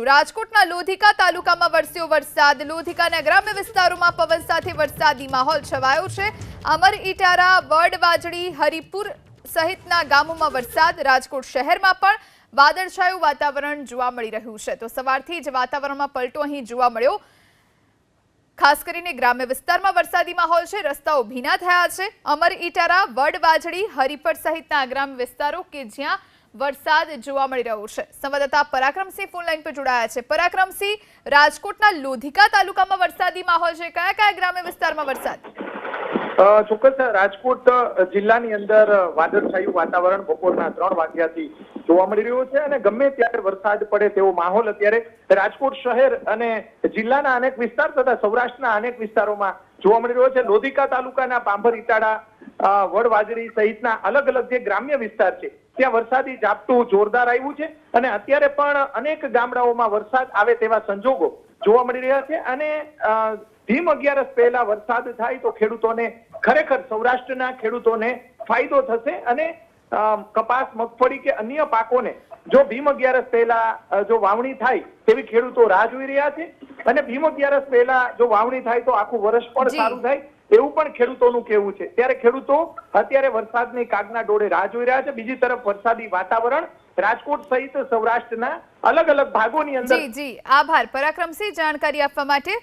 રાજકોટના લોધિકા તાલુકામાં વરસ્યો વરસાદ। લોધિકાના ગ્રામ્ય વિસ્તારોમાં પવન સાથે વરસાદી માહોલ છવાયો છે। અમર ઇટારા, વડવાજડી, હરિપુર સહિતના ગામોમાં વરસાદ। રાજકોટ શહેરમાં પણ વાદળછાયું વાતાવરણ જોવા મળી રહ્યું છે। તો સવારથી જ વાતાવરણમાં પલટો અહીં જોવા મળ્યો। ખાસ કરીને ગ્રામ્ય વિસ્તારમાં વરસાદી માહોલ છે। રસ્તાઓ ભીના થયા છે। અમર ઇટારા, વડવાજડી, હરિપર સહિતના ગ્રામ્ય વિસ્તારો કે જ્યાં વરસાદ જોવા મળી રહ્યો છે। સંવાદદાતા પરાક્રમસિંહ ફોન લાઈન પર જોડાયા છે। પરાક્રમસિંહ, રાજકોટના લોધિકા તાલુકામાં વરસાદી માહોલ છે, કયા કયા ગ્રામ્ય વિસ્તારમાં વરસાદ? ચોક્કસ રાજકોટ જિલ્લાની અંદર વાદળછાયું વાતાવરણ બપોરના 3 વાગ્યાથી જોવા મળી રહ્યું છે અને ગમે ત્યારે વરસાદ પડે તેવો માહોલ અત્યારે રાજકોટ શહેર અને જિલ્લાના અનેક વિસ્તાર તથા સૌરાષ્ટ્રના અનેક વિસ્તારોમાં જોવા મળી રહ્યો છે। લોધિકા તાલુકાના પાંભર, ઇટાળા, વડવાજડી સહિતના અલગ અલગ જે ગ્રામ્ય વિસ્તાર છે ત્યાં વરસાદી ઝાપટું જોરદાર આવ્યું છે અને અત્યારે પણ અનેક ગામડાઓમાં વરસાદ આવે તેવા સંજોગો જોવા મળી રહ્યા છે અને ભીમ 11 પહેલા વરસાદ થાય તો ખેડૂતોને ખરેખર સૌરાષ્ટ્રના ખેડૂતોને ફાયદો થશે અને કપાસ, મગફળી કે અન્ય પાકોને જો ભીમ 11 પહેલા જો વાવણી થાય તેવી ખેડૂતો રાહ જોઈ રહ્યા છે અને ભીમ 11 પહેલા જો વાવણી થાય તો આખું વર્ષ પણ સારું થાય એવું પણ ખેડૂતોનું કહેવું છે। ત્યારે ખેડૂતો અત્યારે વરસાદની કાગના ડોળે રાહ જોઈ રહ્યા છે। બીજી તરફ વરસાદી વાતાવરણ રાજકોટ સહિત સૌરાષ્ટ્રના અલગ અલગ ભાગોની અંદર જી આભાર પરાક્રમસિંહ જાણકારી આપવા માટે।